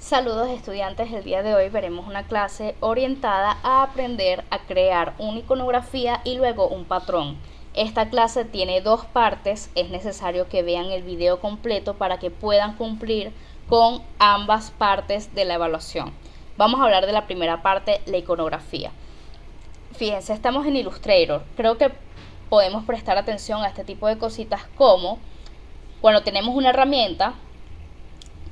Saludos estudiantes, el día de hoy veremos una clase orientada a aprender a crear una iconografía y luego un patrón. Esta clase tiene dos partes, es necesario que vean el video completo para que puedan cumplir con ambas partes de la evaluación. Vamos a hablar de la primera parte, la iconografía. Fíjense, estamos en Illustrator, creo que podemos prestar atención a este tipo de cositas como cuando tenemos una herramienta.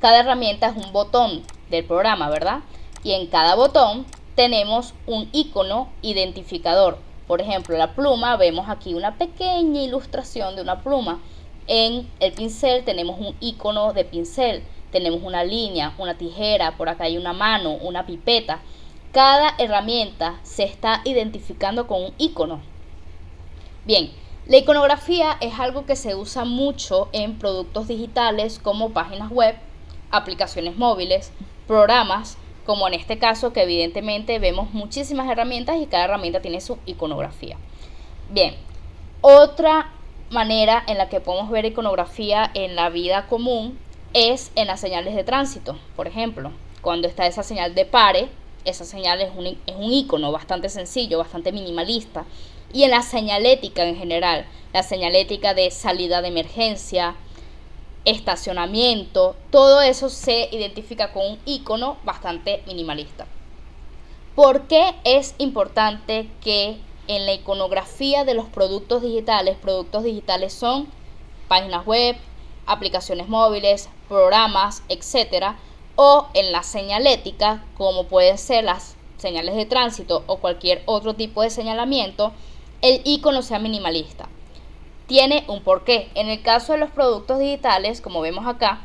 Cada herramienta es un botón del programa, ¿verdad? Y en cada botón tenemos un icono identificador. Por ejemplo, la pluma, vemos aquí una pequeña ilustración de una pluma. En el pincel tenemos un icono de pincel. Tenemos una línea, una tijera, por acá hay una mano, una pipeta. Cada herramienta se está identificando con un icono. Bien, la iconografía es algo que se usa mucho en productos digitales como páginas web, aplicaciones móviles, programas, como en este caso que evidentemente vemos muchísimas herramientas y cada herramienta tiene su iconografía. Bien, otra manera en la que podemos ver iconografía en la vida común es en las señales de tránsito. Por ejemplo, cuando está esa señal de pare, esa señal es un icono bastante sencillo, bastante minimalista. Y en la señalética en general, la señalética de salida de emergencia, estacionamiento, todo eso se identifica con un icono bastante minimalista. ¿Por qué es importante que en la iconografía de los productos digitales son páginas web, aplicaciones móviles, programas, etcétera, o en la señalética, como pueden ser las señales de tránsito o cualquier otro tipo de señalamiento, el icono sea minimalista? Tiene un porqué. En el caso de los productos digitales, como vemos acá,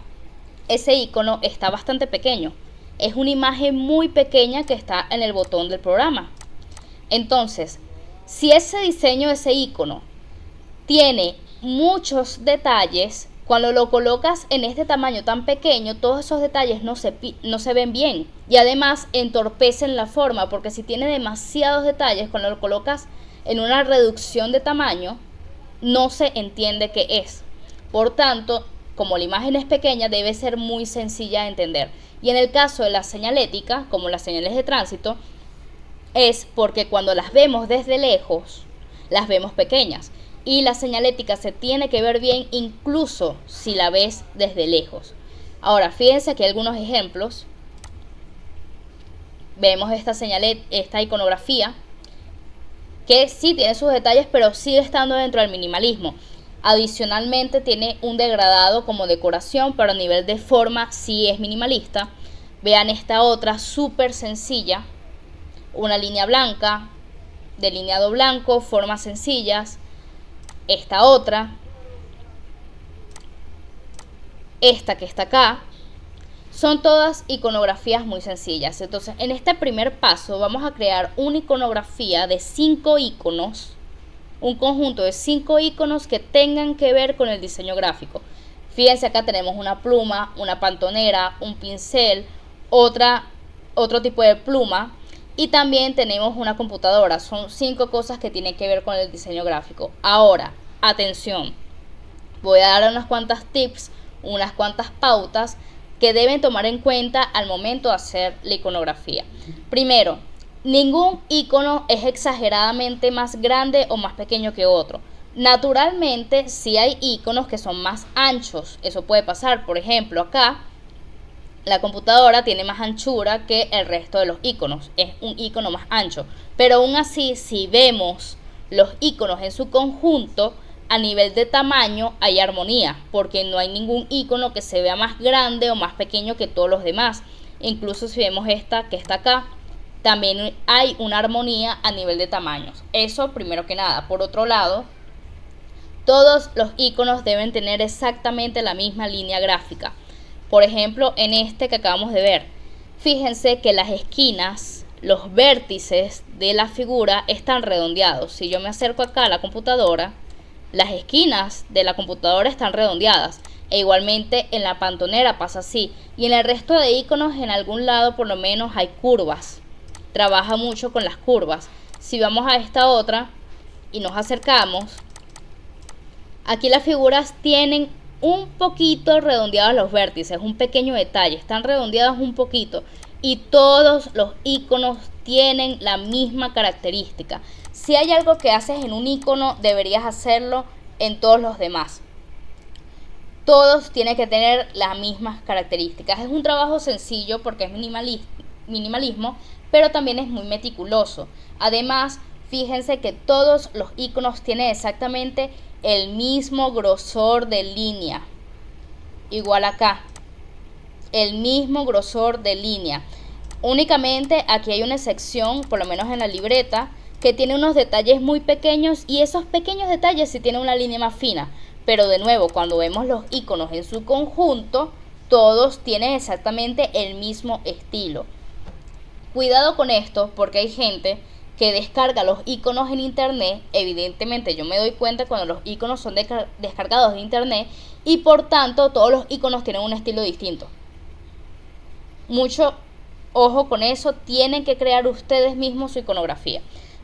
ese icono está bastante pequeño. Es una imagen muy pequeña que está en el botón del programa. Entonces, si ese diseño de ese icono tiene muchos detalles, cuando lo colocas en este tamaño tan pequeño, todos esos detalles no se ven bien. Y además entorpecen la forma, porque si tiene demasiados detalles, cuando lo colocas en una reducción de tamaño, no se entiende qué es. Por tanto, como la imagen es pequeña, debe ser muy sencilla de entender. Y en el caso de la señalética, como las señales de tránsito, es porque cuando las vemos desde lejos, las vemos pequeñas. Y la señalética se tiene que ver bien incluso si la ves desde lejos. Ahora, fíjense aquí algunos ejemplos. Vemos esta iconografía, que sí tiene sus detalles, pero sigue estando dentro del minimalismo. Adicionalmente tiene un degradado como decoración, pero a nivel de forma sí es minimalista. Vean esta otra súper sencilla, una línea blanca, delineado blanco, formas sencillas. Esta otra, esta que está acá, son todas iconografías muy sencillas. Entonces, en este primer paso vamos a crear una iconografía de 5 iconos, un conjunto de 5 iconos que tengan que ver con el diseño gráfico. Fíjense, acá tenemos una pluma, una pantonera, un pincel, otro tipo de pluma y también tenemos una computadora. Son 5 cosas que tienen que ver con el diseño gráfico. Ahora, atención, voy a dar unas cuantas tips, unas cuantas pautas que deben tomar en cuenta al momento de hacer la iconografía. Primero, ningún icono es exageradamente más grande o más pequeño que otro. Naturalmente, sí hay iconos que son más anchos. Eso puede pasar. Por ejemplo, acá la computadora tiene más anchura que el resto de los iconos. Es un icono más ancho. Pero aún así, si vemos los iconos en su conjunto, a nivel de tamaño hay armonía, porque no hay ningún icono que se vea más grande o más pequeño que todos los demás. Incluso si vemos esta que está acá, también hay una armonía a nivel de tamaños. Eso primero que nada. Por otro lado, todos los iconos deben tener exactamente la misma línea gráfica. Por ejemplo, en este que acabamos de ver, fíjense que las esquinas, los vértices de la figura están redondeados. Si yo me acerco acá a la computadora, las esquinas de la computadora están redondeadas. E igualmente en la pantonera pasa así. Y en el resto de iconos, en algún lado por lo menos hay curvas. Trabaja mucho con las curvas. Si vamos a esta otra y nos acercamos, aquí las figuras tienen un poquito redondeados los vértices, un pequeño detalle, están redondeados un poquito y todos los iconos tienen la misma característica. Si hay algo que haces en un icono, deberías hacerlo en todos los demás. Todos tienen que tener las mismas características. Es un trabajo sencillo porque es minimalismo, pero también es muy meticuloso. Además, fíjense que todos los iconos tienen exactamente el mismo grosor de línea. Igual acá, el mismo grosor de línea. Únicamente aquí hay una sección, por lo menos en la libreta, que tiene unos detalles muy pequeños y esos pequeños detalles sí tienen una línea más fina. Pero de nuevo, cuando vemos los iconos en su conjunto, todos tienen exactamente el mismo estilo. Cuidado con esto porque hay gente que descarga los iconos en internet. Evidentemente yo me doy cuenta cuando los iconos son descargados de internet y por tanto todos los iconos tienen un estilo distinto. Mucho ojo con eso, tienen que crear ustedes mismos su iconografía.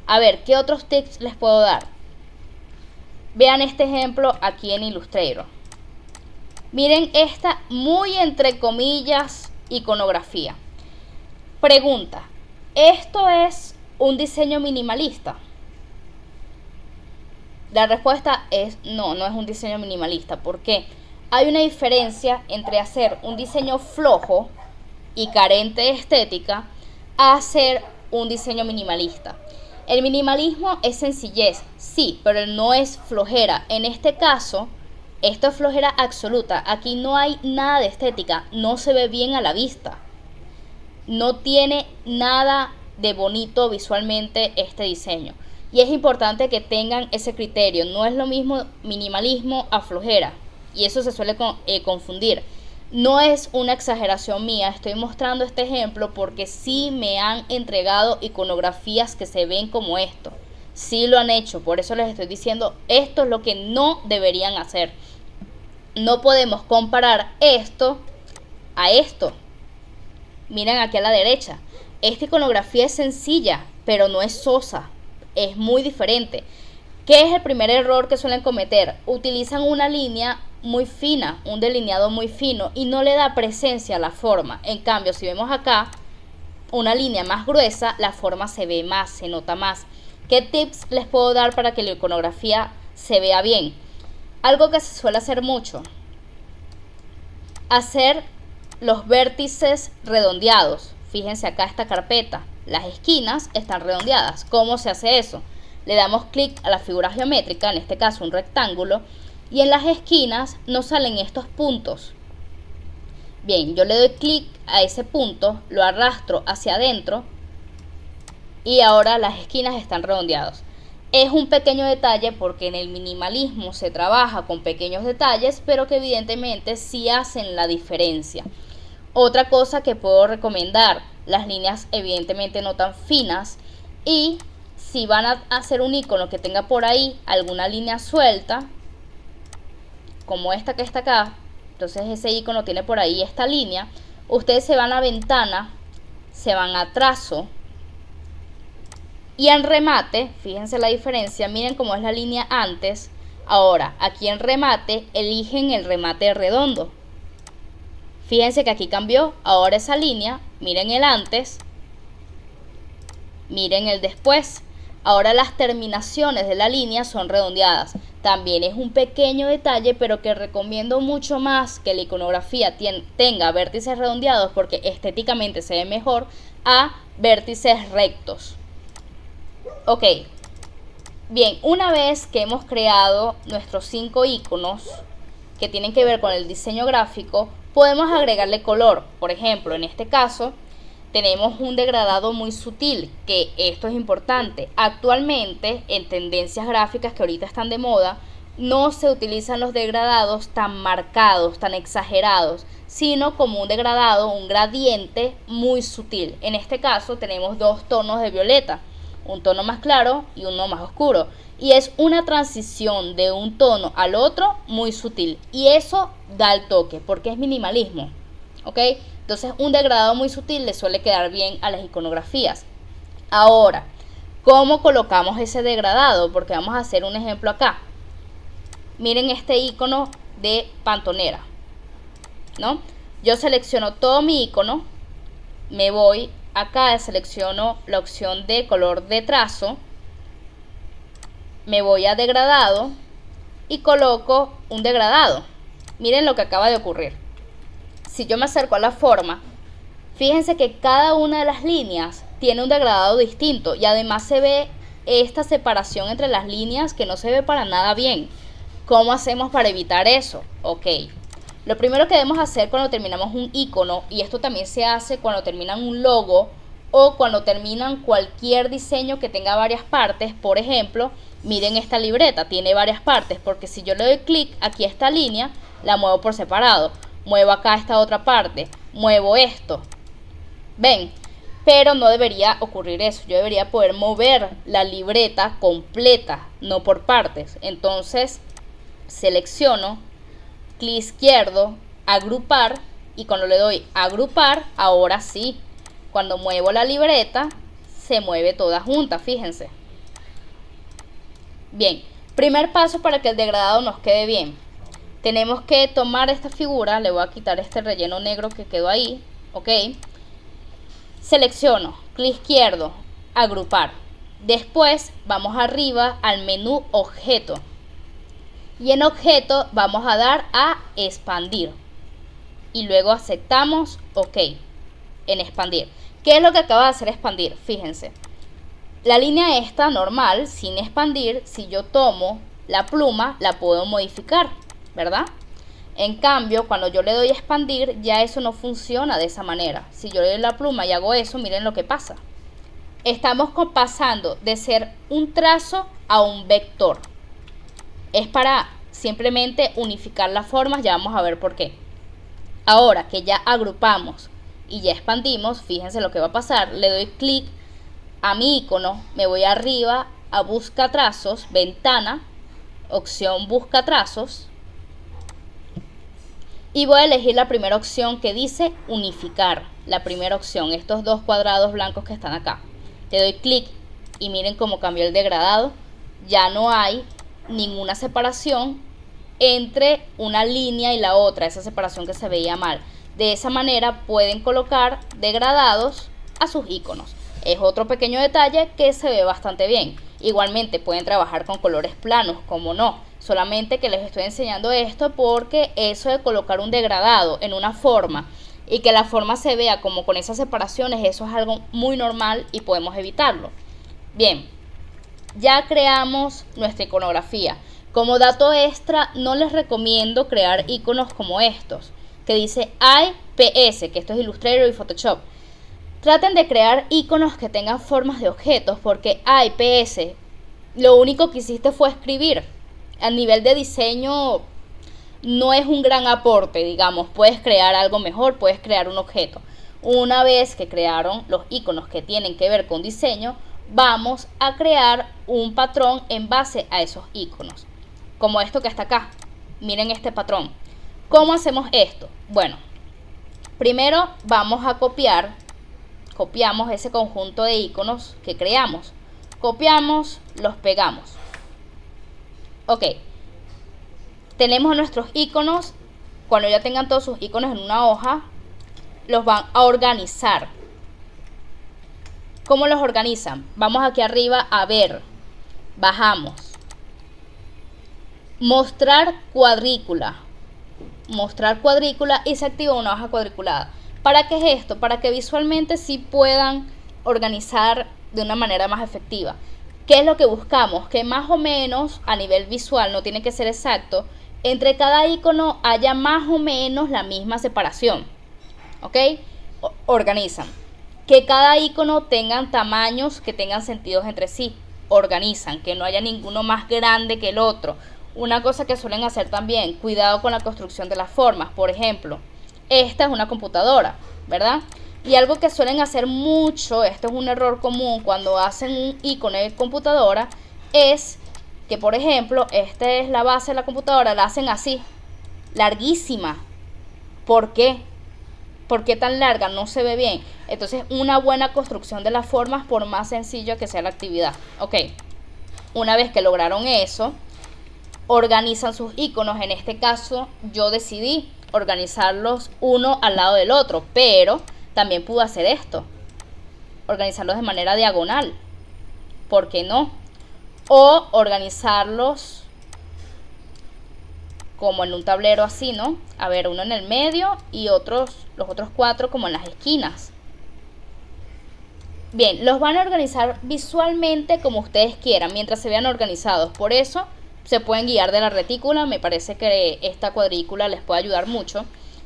A ver, ¿qué otros tips les puedo dar? Vean este ejemplo aquí en Illustrator. Miren esta muy entre comillas iconografía. Pregunta, ¿esto es un diseño minimalista? La respuesta es no, no es un diseño minimalista. ¿Por qué? Hay una diferencia entre hacer un diseño flojo y carente de estética a hacer un diseño minimalista. El minimalismo es sencillez, sí, pero no es flojera. En este caso, esto es flojera absoluta. Aquí no hay nada de estética, no se ve bien a la vista. No tiene nada de bonito visualmente este diseño. Y es importante que tengan ese criterio. No es lo mismo minimalismo a flojera. Y eso se suele confundir. No es una exageración mía, estoy mostrando este ejemplo porque sí me han entregado iconografías que se ven como esto. Sí lo han hecho, por eso les estoy diciendo, esto es lo que no deberían hacer. No podemos comparar esto a esto. Miren aquí a la derecha. Esta iconografía es sencilla, pero no es sosa. Es muy diferente. ¿Qué es el primer error que suelen cometer? Utilizan una línea muy fina, un delineado muy fino y no le da presencia a la forma. En cambio, si vemos acá una línea más gruesa, la forma se ve más, se nota más. ¿Qué tips les puedo dar para que la iconografía se vea bien? Algo que se suele hacer mucho. Hacer los vértices redondeados. Fíjense acá esta carpeta. Las esquinas están redondeadas. ¿Cómo se hace eso? Le damos clic a la figura geométrica, en este caso un rectángulo, y en las esquinas nos salen estos puntos. Bien, yo le doy clic a ese punto, lo arrastro hacia adentro y ahora las esquinas están redondeadas. Es un pequeño detalle porque en el minimalismo se trabaja con pequeños detalles, pero que evidentemente sí hacen la diferencia. Otra cosa que puedo recomendar, las líneas evidentemente no tan finas, y si van a hacer un icono que tenga por ahí alguna línea suelta, como esta que está acá, entonces ese icono tiene por ahí esta línea, ustedes se van a ventana, se van a trazo y en remate, fíjense la diferencia, miren cómo es la línea antes. Ahora aquí en remate eligen el remate redondo. Fíjense que aquí cambió, ahora esa línea, miren el antes, miren el después. Ahora las terminaciones de la línea son redondeadas. También es un pequeño detalle, pero que recomiendo mucho más que la iconografía tenga vértices redondeados porque estéticamente se ve mejor a vértices rectos. Ok, bien, una vez que hemos creado nuestros 5 iconos que tienen que ver con el diseño gráfico, podemos agregarle color. Por ejemplo, en este caso tenemos un degradado muy sutil, que esto es importante. Actualmente, en tendencias gráficas que ahorita están de moda, no se utilizan los degradados tan marcados, tan exagerados, sino como un degradado, un gradiente muy sutil. En este caso tenemos 2 tonos de violeta, un tono más claro y uno más oscuro. Y es una transición de un tono al otro muy sutil. Y eso da el toque, porque es minimalismo. ¿Ok? Entonces un degradado muy sutil le suele quedar bien a las iconografías. Ahora, ¿cómo colocamos ese degradado? Porque vamos a hacer un ejemplo acá. Miren este icono de pantonera, ¿no? Yo selecciono todo mi icono, me voy acá, selecciono la opción de color de trazo, me voy a degradado y coloco un degradado. Miren lo que acaba de ocurrir. Si yo me acerco a la forma, fíjense que cada una de las líneas tiene un degradado distinto y además se ve esta separación entre las líneas que no se ve para nada bien. ¿Cómo hacemos para evitar eso? Ok, lo primero que debemos hacer cuando terminamos un icono, y esto también se hace cuando terminan un logo o cuando terminan cualquier diseño que tenga varias partes. Por ejemplo, miren esta libreta, tiene varias partes, porque si yo le doy clic aquí a esta línea, la muevo por separado, muevo acá esta otra parte, muevo esto, ven, pero no debería ocurrir eso. Yo debería poder mover la libreta completa, no por partes. Entonces selecciono, clic izquierdo, agrupar, y cuando le doy agrupar, ahora sí, cuando muevo la libreta se mueve toda junta, fíjense. Bien, primer paso para que el degradado nos quede bien. Tenemos que tomar esta figura, le voy a quitar este relleno negro que quedó ahí, ok. Selecciono, clic izquierdo, agrupar. Después vamos arriba al menú objeto. Y en objeto vamos a dar a expandir. Y luego aceptamos ok en expandir. ¿Qué es lo que acaba de hacer expandir? Fíjense. La línea esta normal, sin expandir, si yo tomo la pluma, la puedo modificar, ¿verdad? En cambio, cuando yo le doy a expandir, ya eso no funciona de esa manera. Si yo le doy la pluma y hago eso, miren lo que pasa. Estamos pasando de ser un trazo a un vector. Es para simplemente unificar las formas, ya vamos a ver por qué. Ahora que ya agrupamos y ya expandimos, fíjense lo que va a pasar. Le doy clic a mi icono, me voy arriba a busca trazos, ventana, opción busca trazos, y voy a elegir la primera opción que dice unificar. La primera opción, estos dos cuadrados blancos que están acá. Le doy clic y miren cómo cambió el degradado. Ya no hay ninguna separación entre una línea y la otra, esa separación que se veía mal. De esa manera pueden colocar degradados a sus iconos. Es otro pequeño detalle que se ve bastante bien. Igualmente pueden trabajar con colores planos, como no. Solamente que les estoy enseñando esto porque eso de colocar un degradado en una forma y que la forma se vea como con esas separaciones, eso es algo muy normal y podemos evitarlo. Bien, ya creamos nuestra iconografía. Como dato extra, no les recomiendo crear iconos como estos, que dice IPS, que esto es Illustrator y Photoshop. Traten de crear iconos que tengan formas de objetos, porque IPS, lo único que hiciste fue escribir. A nivel de diseño no es un gran aporte, digamos. Puedes crear algo mejor, puedes crear un objeto. Una vez que crearon los iconos que tienen que ver con diseño, vamos a crear un patrón en base a esos iconos, como esto que está acá. Miren este patrón. ¿Cómo hacemos esto? Bueno, primero vamos a copiamos ese conjunto de iconos que creamos. Copiamos, los pegamos. Ok, tenemos nuestros iconos. Cuando ya tengan todos sus iconos en una hoja, los van a organizar. ¿Cómo los organizan? Vamos aquí arriba a ver, bajamos, mostrar cuadrícula, y se activa una hoja cuadriculada. ¿Para qué es esto? Para que visualmente sí puedan organizar de una manera más efectiva. ¿Qué es lo que buscamos? Que más o menos a nivel visual, no tiene que ser exacto, entre cada icono haya más o menos la misma separación. ¿Ok? Organizan. Que cada icono tengan tamaños que tengan sentidos entre sí. Organizan. Que no haya ninguno más grande que el otro. Una cosa que suelen hacer también, cuidado con la construcción de las formas. Por ejemplo, esta es una computadora, ¿verdad? Y algo que suelen hacer mucho, esto es un error común cuando hacen un icono de computadora, es que, por ejemplo, esta es la base de la computadora, la hacen así, larguísima. ¿Por qué? ¿Por qué tan larga? No se ve bien. Entonces, una buena construcción de las formas, por más sencilla que sea la actividad. Ok, una vez que lograron eso, organizan sus iconos. En este caso yo decidí organizarlos uno al lado del otro, pero también pude hacer esto, organizarlos de manera diagonal, ¿por qué no? O organizarlos como en un tablero así, ¿no? A ver, uno en el medio y los otros 4 como en las esquinas. Bien, los van a organizar visualmente como ustedes quieran, mientras se vean organizados. Por eso se pueden guiar de la retícula. Me parece que esta cuadrícula les puede ayudar mucho.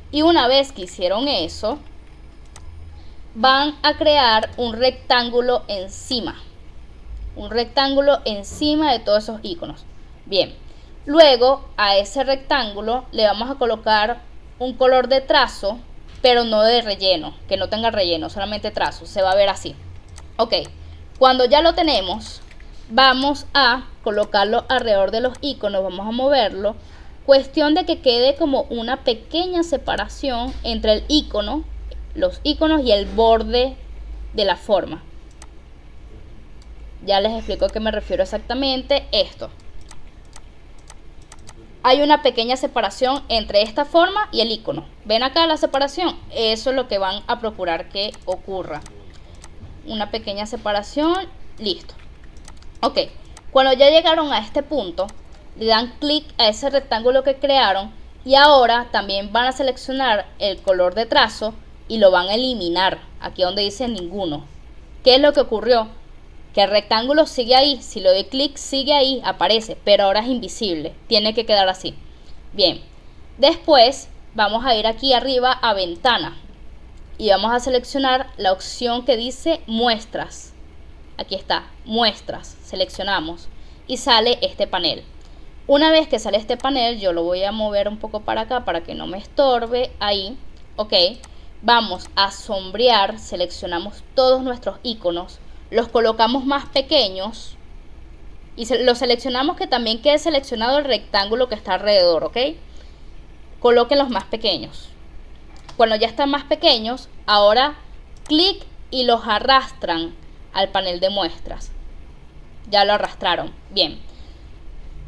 Y una vez que hicieron eso, van a crear un rectángulo encima. Un rectángulo encima de todos esos iconos. Bien, luego a ese rectángulo le vamos a colocar un color de trazo, pero no de relleno, que no tenga relleno, solamente trazo. Se va a ver así. Ok, cuando ya lo tenemos, vamos a colocarlo alrededor de los iconos, vamos a moverlo. Cuestión de que quede como una pequeña separación entre el icono, los iconos y el borde de la forma. Ya les explico a qué me refiero exactamente. Esto. Hay una pequeña separación entre esta forma y el icono. ¿Ven acá la separación? Eso es lo que van a procurar que ocurra. Una pequeña separación, listo. Ok, cuando ya llegaron a este punto, le dan clic a ese rectángulo que crearon y ahora también van a seleccionar el color de trazo y lo van a eliminar, aquí donde dice ninguno. ¿Qué es lo que ocurrió? Que el rectángulo sigue ahí, si le doy clic sigue ahí, aparece, pero ahora es invisible, tiene que quedar así. Bien, después vamos a ir aquí arriba a ventana y vamos a seleccionar la opción que dice muestras. Aquí está, muestras, seleccionamos y sale este panel. Una vez que sale este panel, yo lo voy a mover un poco para acá para que no me estorbe, ahí, ok. Vamos a sombrear, seleccionamos todos nuestros iconos, los colocamos más pequeños y los seleccionamos que también quede seleccionado el rectángulo que está alrededor, ok. Coloquen los más pequeños. Cuando ya están más pequeños, ahora clic y los arrastran al panel de muestras. Ya lo arrastraron. Bien.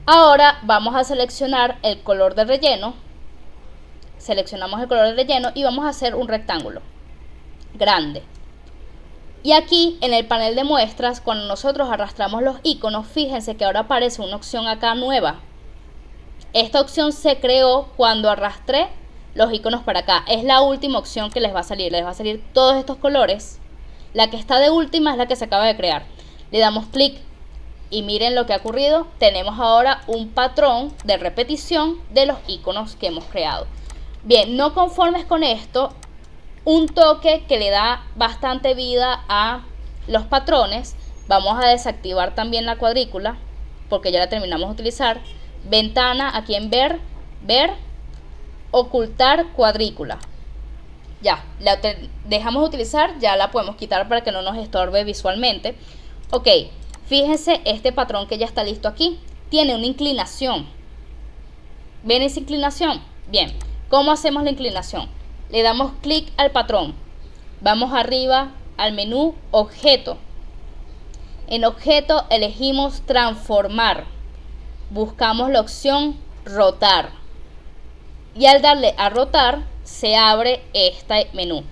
Ahora vamos a seleccionar el color de relleno. Seleccionamos el color de relleno y vamos a hacer un rectángulo grande. Y aquí en el panel de muestras, cuando nosotros arrastramos los iconos, fíjense que ahora aparece una opción acá nueva. Esta opción se creó cuando arrastré los iconos para acá. Es la última opción que les va a salir. Les va a salir todos estos colores. La que está de última es la que se acaba de crear. Le damos clic y miren lo que ha ocurrido. Tenemos ahora un patrón de repetición de los iconos que hemos creado. Bien, no conformes con esto, un toque que le da bastante vida a los patrones. Vamos a desactivar también la cuadrícula porque ya la terminamos de utilizar. Ventana, aquí en ver, ocultar cuadrícula. Ya, la dejamos de utilizar, ya la podemos quitar para que no nos estorbe visualmente. Ok, fíjense este patrón que ya está listo aquí. Tiene una inclinación. ¿Ven esa inclinación? Bien, ¿cómo hacemos la inclinación? Le damos clic al patrón. Vamos arriba al menú objeto. En objeto elegimos transformar. Buscamos la opción rotar. Y al darle a rotar se abre este menú.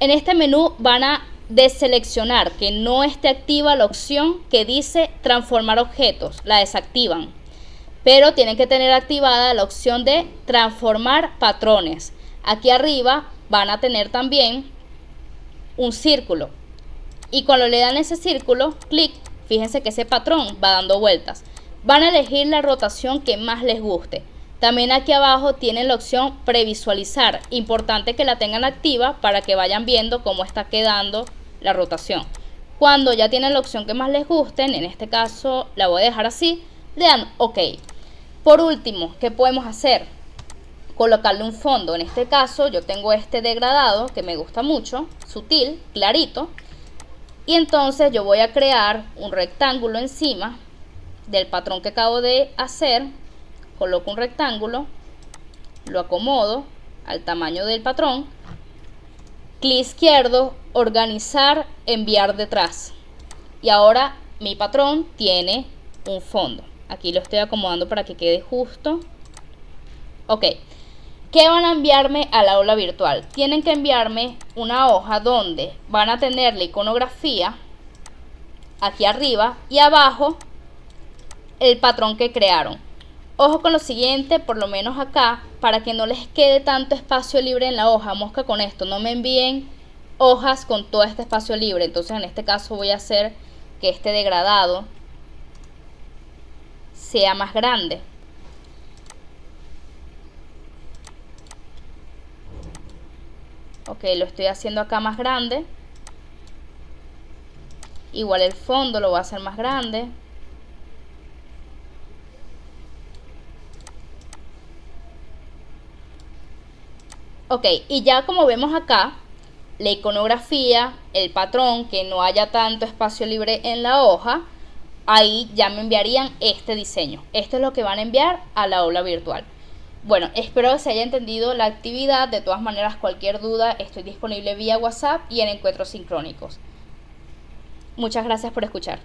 En este menú van a deseleccionar que no esté activa la opción que dice transformar objetos, la desactivan, pero tienen que tener activada la opción de transformar patrones. Aquí arriba van a tener también un círculo y cuando le dan ese círculo, clic, fíjense que ese patrón va dando vueltas. Van a elegir la rotación que más les guste. También aquí abajo tienen la opción previsualizar. Importante que la tengan activa para que vayan viendo cómo está quedando la rotación. Cuando ya tienen la opción que más les guste, en este caso la voy a dejar así, le dan OK. Por último, ¿qué podemos hacer? Colocarle un fondo. En este caso yo tengo este degradado que me gusta mucho, sutil, clarito. Y entonces yo voy a crear un rectángulo encima del patrón que acabo de hacer. Coloco un rectángulo, lo acomodo al tamaño del patrón, clic izquierdo, organizar, enviar detrás. Y ahora mi patrón tiene un fondo. Aquí lo estoy acomodando para que quede justo. Ok. ¿Qué van a enviarme al aula virtual? Tienen que enviarme una hoja donde van a tener la iconografía aquí arriba y abajo el patrón que crearon. Ojo con lo siguiente, por lo menos acá, para que no les quede tanto espacio libre en la hoja, mosca con esto, no me envíen hojas con todo este espacio libre. Entonces en este caso voy a hacer que este degradado sea más grande. Ok, lo estoy haciendo acá más grande. Igual el fondo lo voy a hacer más grande. Ok, y ya como vemos acá, la iconografía, el patrón, que no haya tanto espacio libre en la hoja, ahí ya me enviarían este diseño. Esto es lo que van a enviar a la aula virtual. Bueno, espero que se haya entendido la actividad. De todas maneras, cualquier duda, estoy disponible vía WhatsApp y en encuentros sincrónicos. Muchas gracias por escuchar.